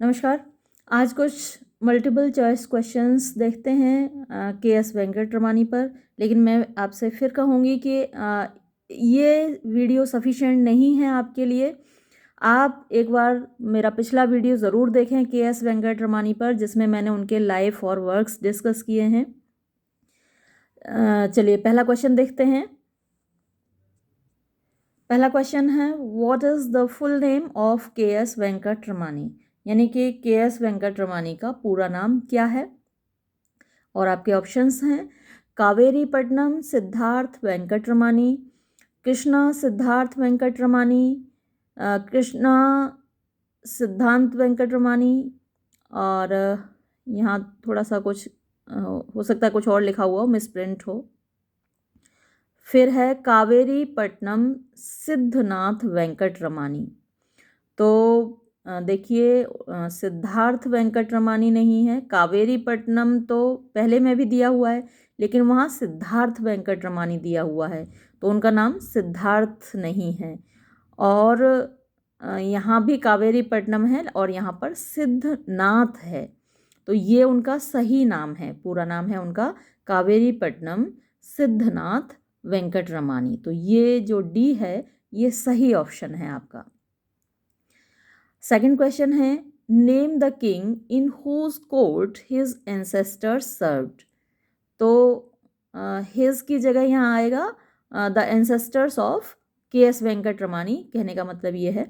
नमस्कार। आज कुछ मल्टीपल चॉइस क्वेश्चंस देखते हैं के.एस. वेंकटरमणी पर। लेकिन मैं आपसे फिर कहूँगी कि ये वीडियो सफिशिएंट नहीं है आपके लिए। आप एक बार मेरा पिछला वीडियो ज़रूर देखें के.एस. वेंकटरमणी पर, जिसमें मैंने उनके लाइफ और वर्क्स डिस्कस किए हैं। चलिए पहला क्वेश्चन देखते हैं। पहला क्वेश्चन है, what is the full name of K S. Venkataramani? यानी कि के.एस. वेंकटरमणी का पूरा नाम क्या है? और आपके ऑप्शंस हैं कावेरीपट्टनम सिद्धार्थ वेंकटरमणी, कृष्णा सिद्धार्थ वेंकटरमणी, कृष्णा सिद्धांत वेंकटरमणी, और यहाँ थोड़ा सा कुछ हो सकता है कुछ और लिखा हुआ हो, मिसप्रिंट हो। फिर है कावेरीपट्टनम सिद्धनाथ वेंकटरमणी। तो देखिए, सिद्धार्थ वेंकटरमणी नहीं है। कावेरीपट्टनम तो पहले में भी दिया हुआ है, लेकिन वहाँ सिद्धार्थ वेंकटरमणी दिया हुआ है, तो उनका नाम सिद्धार्थ नहीं है। और यहाँ भी कावेरीपट्टनम है और यहाँ पर सिद्धनाथ है, तो ये उनका सही नाम है। पूरा नाम है उनका कावेरीपट्टनम सिद्धनाथ वेंकटरमणी। तो ये जो डी है ये सही ऑप्शन है आपका। सेकंड क्वेश्चन है, name the king in whose court his ancestors served. तो हिज की जगह यहाँ आएगा the ancestors of K S. Venkataramani. कहने का मतलब ये है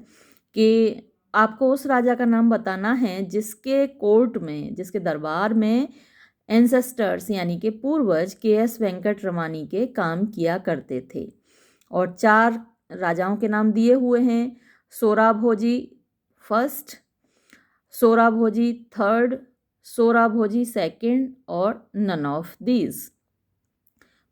कि आपको उस राजा का नाम बताना है जिसके कोर्ट में, जिसके दरबार में एंसेस्टर्स यानी कि पूर्वज के.एस. वेंकटरमणी के काम किया करते थे। और 4 राजाओं के नाम दिए हुए हैं, सोराभोजी फर्स्ट, सोराभोजी थर्ड, सोराभोजी सेकंड और नन ऑफ दीज।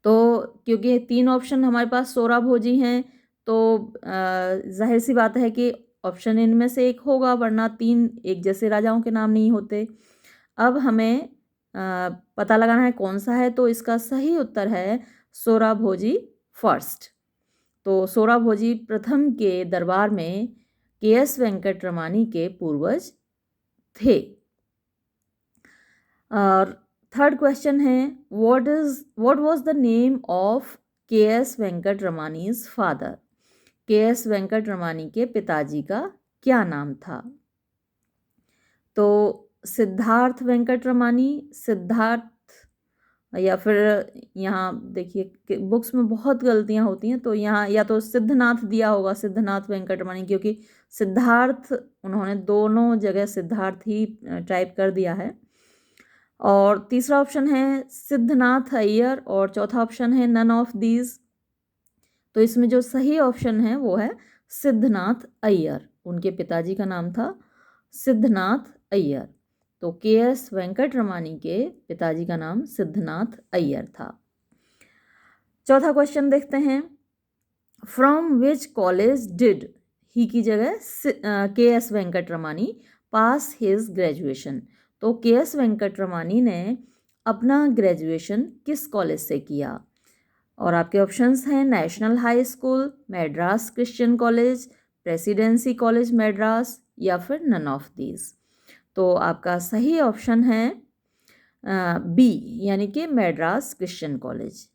तो क्योंकि 3 ऑप्शन हमारे पास सोराभोजी हैं, तो जाहिर सी बात है कि ऑप्शन इनमें से एक होगा, वरना 3 एक जैसे राजाओं के नाम नहीं होते। अब हमें पता लगाना है कौन सा है, तो इसका सही उत्तर है सोराभोजी फर्स्ट। तो सोराभोजी प्रथम के दरबार में के.एस. वेंकटरमणी के पूर्वज थे। और थर्ड क्वेश्चन है, what was the name of K S. Venkataramani's father? K S. Venkataramani के पिताजी का क्या नाम था? तो सिद्धार्थ वेंकटरमणी, सिद्धार्थ, या फिर यहाँ देखिए बुक्स में बहुत गलतियाँ होती हैं, तो यहाँ या तो सिद्धनाथ दिया होगा, सिद्धनाथ वेंकटरमणी, क्योंकि सिद्धार्थ उन्होंने दोनों जगह सिद्धार्थ ही टाइप कर दिया है। और तीसरा ऑप्शन है सिद्धनाथ अय्यर और चौथा ऑप्शन है नन ऑफ दीज। तो इसमें जो सही ऑप्शन है वो है सिद्धनाथ अय्यर। उनके पिताजी का नाम था सिद्धनाथ अय्यर। तो के.एस. वेंकटरमणी के पिताजी का नाम सिद्धनाथ अय्यर था। चौथा क्वेश्चन देखते हैं, फ्रॉम विच कॉलेज डिड, ही की जगह के.एस. वेंकटरमणी पास हिज ग्रेजुएशन। तो के.एस. वेंकटरमणी ने अपना ग्रेजुएशन किस कॉलेज से किया? और आपके ऑप्शंस हैं national high school, Madras Christian college, presidency college Madras, या फिर नन ऑफ दीज। तो आपका सही ऑप्शन है बी, यानी कि मैड्रास क्रिश्चियन कॉलेज।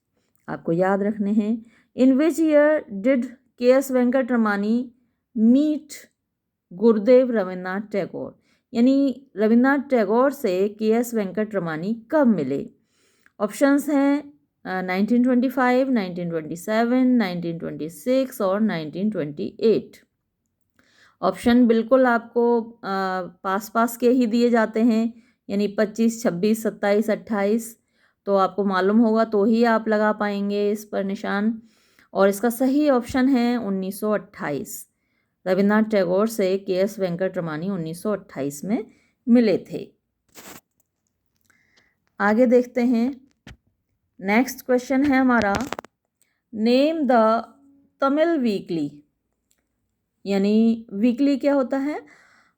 आपको याद रखने हैं। In which year did K S. Venkataramani meet Gurudev Rabindranath Tagore? यानी रविन्द्रनाथ टैगोर से के.एस. वेंकटरमणी कब मिले? ऑप्शंस हैं 1925, 1927, 1926 और 1928। ऑप्शन बिल्कुल आपको पास पास के ही दिए जाते हैं, यानी 25, 26, 27, 28। तो आपको मालूम होगा तो ही आप लगा पाएंगे इस पर निशान। और इसका सही ऑप्शन है 1928। रविन्द्रनाथ टैगोर से के.एस. वेंकटरमणी 1928 में मिले थे। आगे देखते हैं। नेक्स्ट क्वेश्चन है हमारा, नेम द तमिल वीकली। यानी वीकली क्या होता है?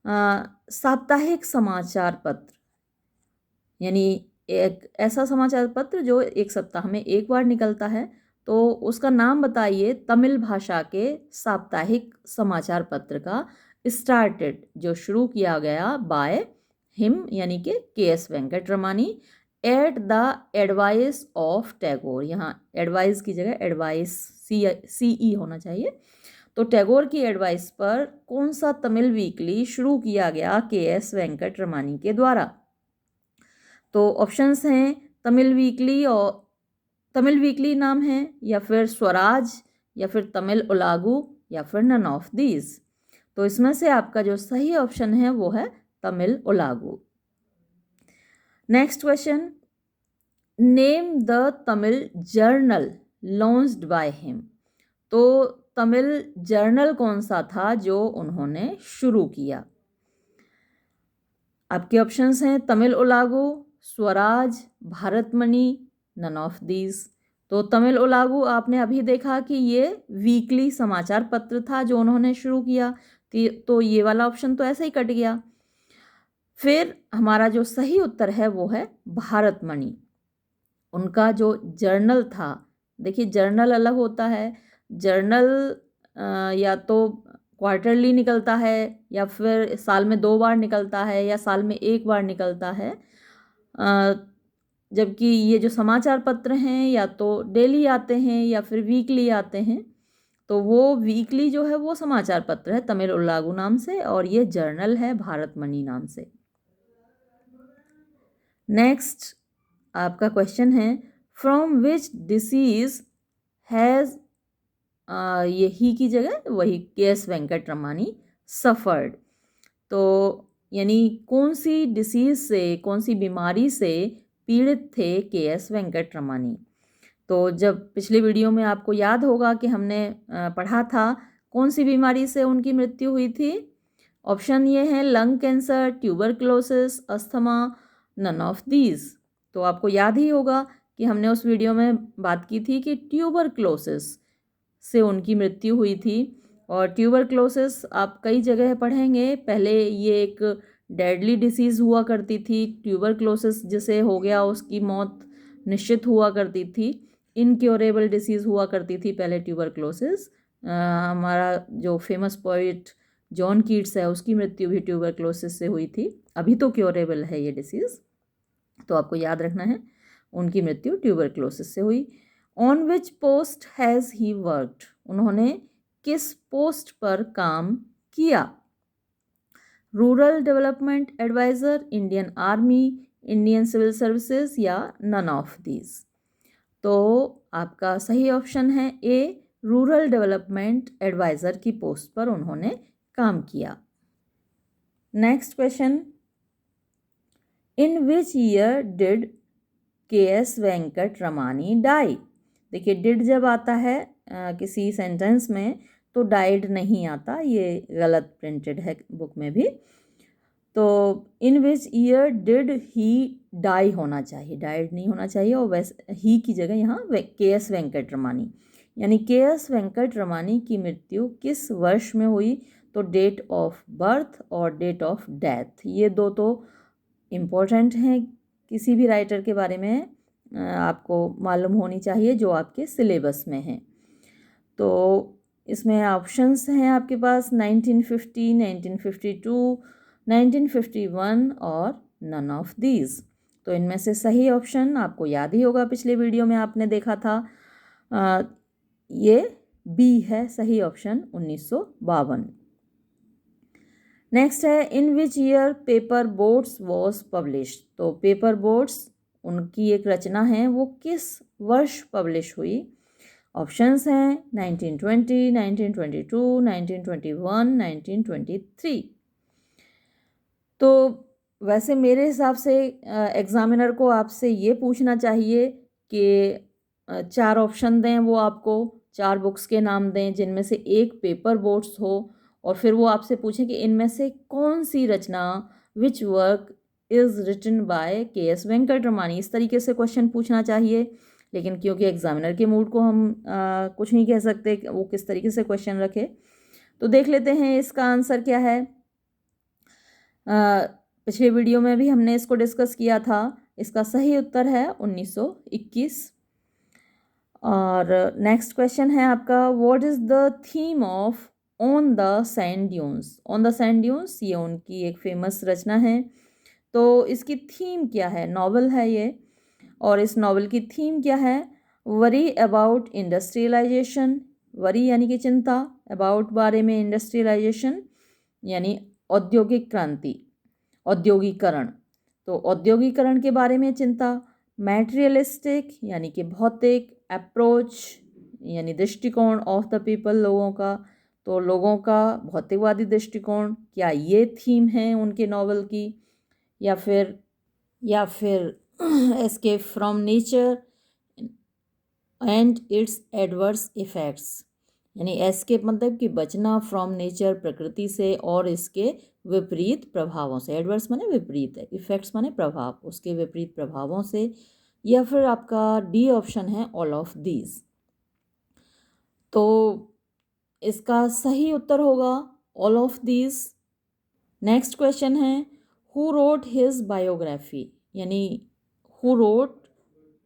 साप्ताहिक समाचार पत्र, यानी एक ऐसा समाचार पत्र जो एक सप्ताह में एक बार निकलता है। तो उसका नाम बताइए तमिल भाषा के साप्ताहिक समाचार पत्र का। स्टार्टेड, जो शुरू किया गया बाय हिम यानी कि K S. Venkat Ramani at the advice of Tagore. यहाँ एडवाइस की जगह एडवाइस CE होना चाहिए। तो टैगोर की एडवाइस पर कौन सा तमिल वीकली शुरू किया गया के.एस. वेंकट रमानी के द्वारा? तो ऑप्शंस हैं तमिल वीकली नाम है, या फिर स्वराज, या फिर तमिल उलागू, या फिर नन ऑफ दीज। तो इसमें से आपका जो सही ऑप्शन है वो है Tamil Ulagu. Next question, name the Tamil journal launched by him. तो तमिल जर्नल कौन सा था जो उन्होंने शुरू किया? आपके ऑप्शंस हैं Tamil Ulagu, Swaraj, Bharatmani, none of these. तो तमिल उलागू आपने अभी देखा कि ये वीकली समाचार पत्र था जो उन्होंने शुरू किया, तो ये वाला ऑप्शन तो ऐसे ही कट गया। फिर हमारा जो सही उत्तर है वो है भारतमणि। उनका जो जर्नल था, देखिए जर्नल अलग होता है, जर्नल या तो क्वार्टरली निकलता है, या फिर साल में 2 बार निकलता है, या साल में 1 बार निकलता है। जबकि ये जो समाचार पत्र हैं या तो डेली आते हैं या फिर वीकली आते हैं। तो वो वीकली जो है वो समाचार पत्र है तमिल उलागू नाम से, और ये जर्नल है भारतमणि नाम से। नेक्स्ट आपका क्वेश्चन है, फ्रॉम विच डिसीज हैज़, ये ही की जगह वही के.एस. वेंकट रमानी सफ़र्ड। तो यानी कौन सी डिसीज़ से, कौन सी बीमारी से पीड़ित थे के.एस. वेंकट रमानी? तो जब पिछली वीडियो में आपको याद होगा कि हमने पढ़ा था कौन सी बीमारी से उनकी मृत्यु हुई थी। ऑप्शन ये है lung cancer, tuberculosis, asthma, none of these. तो आपको याद ही होगा कि हमने उस वीडियो में बात की थी कि ट्यूबरक्लोसिस से उनकी मृत्यु हुई थी। और ट्यूबरक्लोसिस आप कई जगह पढ़ेंगे। पहले ये एक डेडली डिसीज़ हुआ करती थी। ट्यूबरक्लोसिस जिसे हो गया उसकी मौत निश्चित हुआ करती थी। इनक्योरेबल डिसीज़ हुआ करती थी पहले ट्यूबरक्लोसिस। हमारा जो फेमस पोइट जॉन कीट्स है उसकी मृत्यु भी ट्यूबरक्लोसिस से हुई थी। अभी तो क्योरेबल है ये डिसीज़, तो आपको याद रखना है उनकी मृत्यु ट्यूबरक्लोसिस से हुई। On which post has he worked, उन्होंने किस पोस्ट पर काम किया? Rural development adviser, Indian army, Indian civil services, या नन ऑफ दीज। तो आपका सही ऑप्शन है ए, रूरल डेवलपमेंट एडवाइज़र की पोस्ट पर उन्होंने काम किया। Next question, in which year did K S. Venkat Ramani die? देखिए डिड जब आता है किसी सेंटेंस में तो डाइड नहीं आता, ये गलत प्रिंटेड है बुक में भी। तो in which year did he die होना चाहिए, डाइड नहीं होना चाहिए। और वैसे ही की जगह यहाँ के.एस. वेंकट रमानी, यानी के.एस. वेंकट रमानी की मृत्यु किस वर्ष में हुई? तो डेट ऑफ बर्थ और डेट ऑफ डेथ, ये दो तो इम्पोर्टेंट हैं किसी भी राइटर के बारे में आपको मालूम होनी चाहिए जो आपके सिलेबस में है। तो इसमें ऑप्शंस हैं आपके पास 1950, 1952, 1951 और नन ऑफ दीज। तो इनमें से सही ऑप्शन आपको याद ही होगा, पिछले वीडियो में आपने देखा था, ये बी है सही ऑप्शन 1952। नेक्स्ट है, in which year Paper Boats was published. तो पेपर बोट्स उनकी एक रचना है, वो किस वर्ष पब्लिश हुई? ऑप्शंस हैं 1920, 1922, 1921, 1923। तो वैसे मेरे हिसाब से एग्ज़ामिनर को आपसे ये पूछना चाहिए कि 4 ऑप्शन दें, वो आपको 4 बुक्स के नाम दें जिनमें से एक पेपर बोट्स हो, और फिर वो आपसे पूछें कि इनमें से कौन सी रचना, which work is written by K S. Venkat Ramani. इस तरीके से क्वेश्चन पूछना चाहिए। लेकिन क्योंकि एग्ज़ामिनर के मूड को हम कुछ नहीं कह सकते कि वो किस तरीके से क्वेश्चन रखे, तो देख लेते हैं इसका आंसर क्या है। पिछले वीडियो में भी हमने इसको डिस्कस किया था। इसका सही उत्तर है 1921। और नेक्स्ट क्वेश्चन है आपका, what is the theme of on the sand dunes. On the sand dunes ये उनकी एक फेमस रचना है। तो इसकी थीम क्या है, नॉवल है ये, और इस नॉवल की थीम क्या है, वरी अबाउट इंडस्ट्रियलाइजेशन। वरी यानी कि चिंता, अबाउट बारे में, इंडस्ट्रियलाइजेशन यानी औद्योगिक क्रांति, औद्योगिकरण। तो औद्योगिकरण के बारे में चिंता। मैटेरियलिस्टिक यानी कि भौतिक, अप्रोच यानी दृष्टिकोण ऑफ द पीपल, लोगों का, तो लोगों का भौतिकवादी दृष्टिकोण, क्या ये थीम है उनके नॉवल की। या फिर escape from nature and it's adverse effects, यानी एस्केप मतलब कि बचना, फ्रॉम नेचर प्रकृति से और इसके विपरीत प्रभावों से। एडवर्स माने विपरीत है, इफेक्ट्स माने प्रभाव, उसके विपरीत प्रभावों से। या फिर आपका डी ऑप्शन है ऑल ऑफ दीज। तो इसका सही उत्तर होगा all of these. Next question है हु रोट हिज बायोग्राफी, यानी who wrote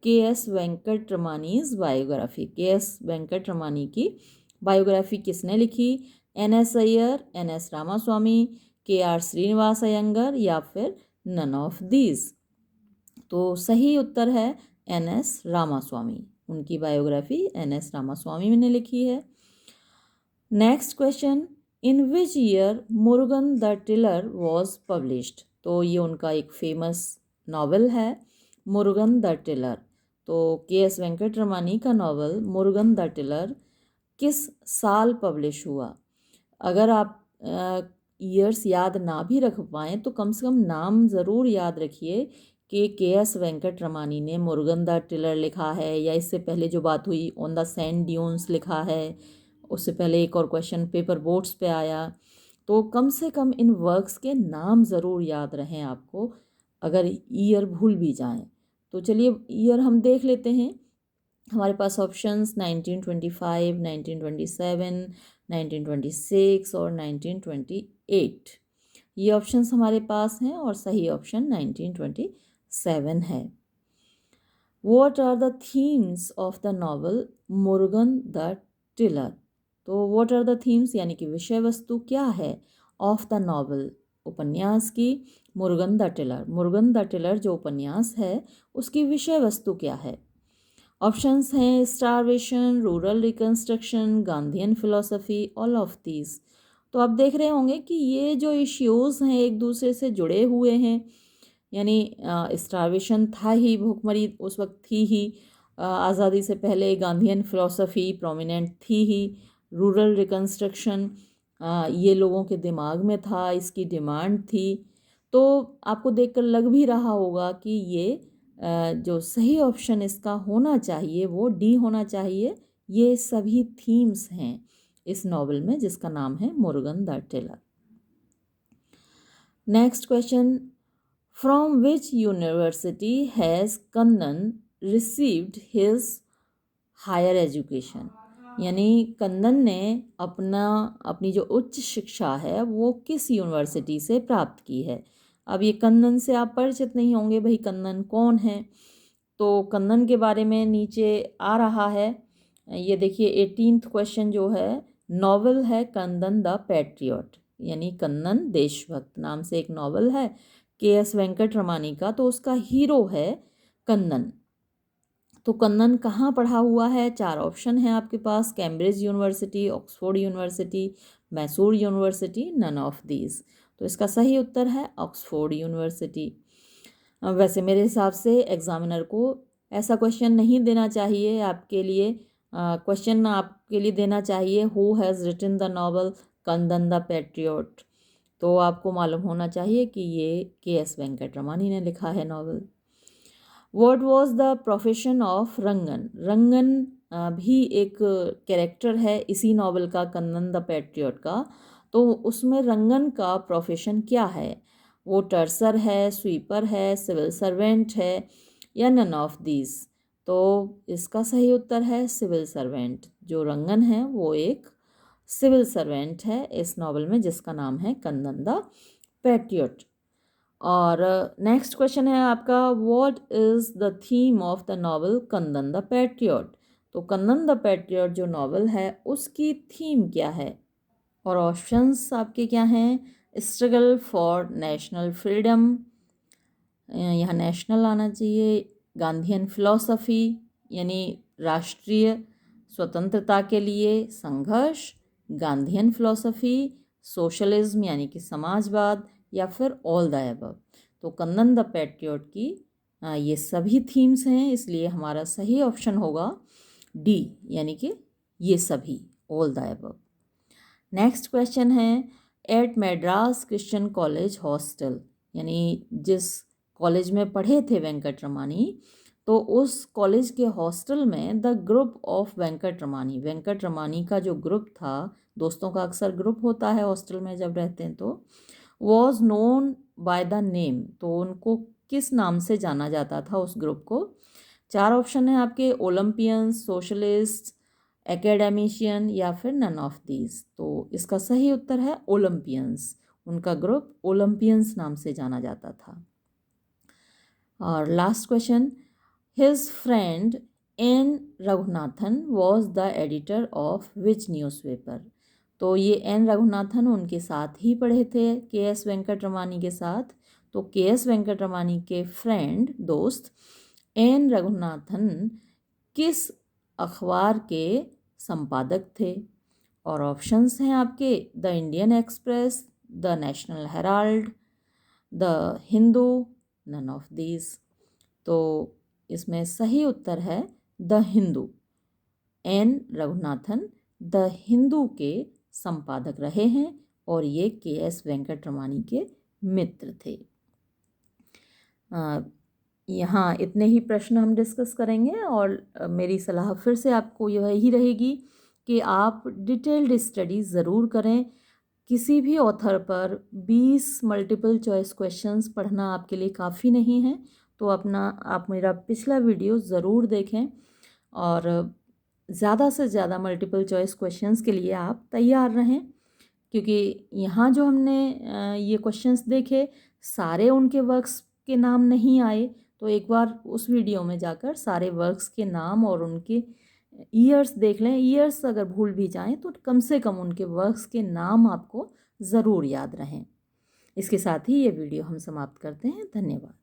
K S Venkataramani's biography. K S Venkataramani की बायोग्राफी किसने लिखी, N S Iyer, N S Ramaswamy, K R Srinivas Iyengar या फिर नन ऑफ दीज। तो सही उत्तर है एन एस रामास्वामी, उनकी बायोग्राफी एन एस रामास्वामी ने लिखी है। Next question, in which year Murugan the tiller was published. तो ये उनका एक फेमस नावल है मुरुगन द टिलर। तो के एस वेंकटरमानी का नावल मुरुगन द टिलर किस साल पब्लिश हुआ। अगर आप ईयर्स याद ना भी रख पाएँ तो कम से कम नाम ज़रूर याद रखिए कि के एस वेंकटरमानी ने मुरुगन द टिलर लिखा है, या इससे पहले जो बात हुई ऑन द सैंड ड्यून्स लिखा है, उससे पहले एक और क्वेश्चन पेपर बोट्स पे आया। तो कम से कम इन वर्क्स के नाम ज़रूर याद रहें आपको, अगर ईयर भूल भी जाएं। तो चलिए ईयर हम देख लेते हैं। हमारे पास ऑप्शंस 1925, 1927, 1926 और 1928, ये ऑप्शंस हमारे पास हैं और सही ऑप्शन 1927 है। What are the themes of the novel Murugan the tiller. तो what are the themes यानी कि विषय वस्तु क्या है ऑफ द नॉवल, उपन्यास की Murugan the tiller. Murugan the tiller जो उपन्यास है उसकी विषय वस्तु क्या है। ऑप्शंस हैं starvation, rural reconstruction, Gandhian philosophy, all of these. तो आप देख रहे होंगे कि ये जो इश्यूज़ हैं एक दूसरे से जुड़े हुए हैं, यानी स्टारवेशन था ही, भूखमरी उस वक्त थी ही, आज़ादी से पहले गांधीयन फिलोसफी प्रोमिनेंट थी ही, रूरल रिकंस्ट्रक्शन ये लोगों के दिमाग में था, इसकी डिमांड थी। तो आपको देखकर लग भी रहा होगा कि ये जो सही ऑप्शन इसका होना चाहिए वो डी होना चाहिए। ये सभी थीम्स हैं इस नॉवल में जिसका नाम है Murugan the tiller. Next question, from which university has Kannan received his higher education, यानी कन्नन ने अपनी जो उच्च शिक्षा है वो किस यूनिवर्सिटी से प्राप्त की है। अब ये कन्नन से आप परिचित नहीं होंगे, भाई कन्नन कौन है। तो कन्नन के बारे में नीचे आ रहा है, ये देखिए 18th क्वेश्चन जो है, नॉवल है कन्नन द पैट्रियट, यानी कन्नन देशभक्त नाम से एक नॉवल है के एस वेंकटरमानी का, तो उसका हीरो है कन्नन। तो कन्नन कहाँ पढ़ा हुआ है, 4 ऑप्शन है आपके पास, Cambridge university, Oxford university, Mysore university, none of these. तो इसका सही उत्तर है ऑक्सफोर्ड यूनिवर्सिटी। वैसे मेरे हिसाब से एग्जामिनर को ऐसा क्वेश्चन नहीं देना चाहिए आपके लिए, क्वेश्चन आपके लिए देना चाहिए who has written the novel Kannan the patriot. तो आपको मालूम होना चाहिए कि ये के एस वेंकटरमानी ने लिखा है novel. What was the profession of Rangan. Rangan भी एक कैरेक्टर है इसी नॉवल का, कन्नन द पैट्रियट का। तो उसमें रंगन का प्रोफेशन क्या है, वो टर्सर है, स्वीपर है, सिविल सर्वेंट है या नन ऑफ दीज। तो इसका सही उत्तर है सिविल सर्वेंट। जो रंगन है वो एक सिविल सर्वेंट है इस नॉवल में जिसका नाम है कन्नन द पैट्रियट। और नेक्स्ट क्वेश्चन है आपका, what is the theme of the novel Kannan the patriot. तो कन्नन द पैट्रियट जो नॉवल है उसकी थीम क्या है। और ऑप्शंस आपके क्या हैं? स्ट्रगल फॉर नेशनल फ्रीडम, यहाँ नेशनल आना चाहिए। गांधीयन फिलॉसफी यानी राष्ट्रीय स्वतंत्रता के लिए संघर्ष, गांधीयन फिलॉसफी, सोशलिज्म यानी कि समाजवाद, या फिर ऑल द अबव। तो कन्नन द पैट्रियट की ये सभी थीम्स हैं, इसलिए हमारा सही ऑप्शन होगा डी, यानी कि ये सभी, all the above. Next question है, at Madras Christian College hostel, यानी जिस कॉलेज में पढ़े थे वेंकट रमानी, तो उस कॉलेज के हॉस्टल में the group of Venkat Ramani, Venkat Ramani का जो ग्रुप था, दोस्तों का अक्सर ग्रुप होता है हॉस्टल में जब रहते हैं, तो was known by the name, तो उनको किस नाम से जाना जाता था उस ग्रुप को? 4 ऑप्शन है आपके, ओलंपियंस, सोशलिस्ट, एकेडमिशियन, या फिर नन ऑफ दीज। तो इसका सही उत्तर है ओलंपियंस, उनका ग्रुप ओलंपियंस नाम से जाना जाता था। और last question, his friend N Raghunathan was the editor of which newspaper, तो ये एन रघुनाथन उनके साथ ही पढ़े थे के एस वेंकट रमानी के साथ, तो के एस वेंकट रमानी के फ्रेंड, दोस्त एन रघुनाथन किस अखबार के संपादक थे? और ऑप्शंस हैं आपके, the Indian Express, the National Herald, the Hindu, none of these. तो इसमें सही उत्तर है the Hindu. N Raghunathan the Hindu के संपादक रहे हैं और ये के एस वेंकट रमानी के मित्र थे। यहाँ इतने ही प्रश्न हम डिस्कस करेंगे और मेरी सलाह फिर से आपको यही रहेगी कि आप डिटेल्ड स्टडी ज़रूर करें। किसी भी ऑथर पर 20 मल्टीपल चॉइस क्वेश्चंस पढ़ना आपके लिए काफ़ी नहीं है, तो आप मेरा पिछला वीडियो ज़रूर देखें और ज़्यादा से ज़्यादा मल्टीपल चॉइस क्वेश्चंस के लिए आप तैयार रहें, क्योंकि यहाँ जो हमने ये क्वेश्चंस देखे सारे उनके वर्क्स के नाम नहीं आए, तो एक बार उस वीडियो में जाकर सारे वर्क्स के नाम और उनके ईयर्स देख लें। ईयर्स अगर भूल भी जाएं तो कम से कम उनके वर्क्स के नाम आपको ज़रूर याद रहें। इसके साथ ही ये वीडियो हम समाप्त करते हैं। धन्यवाद।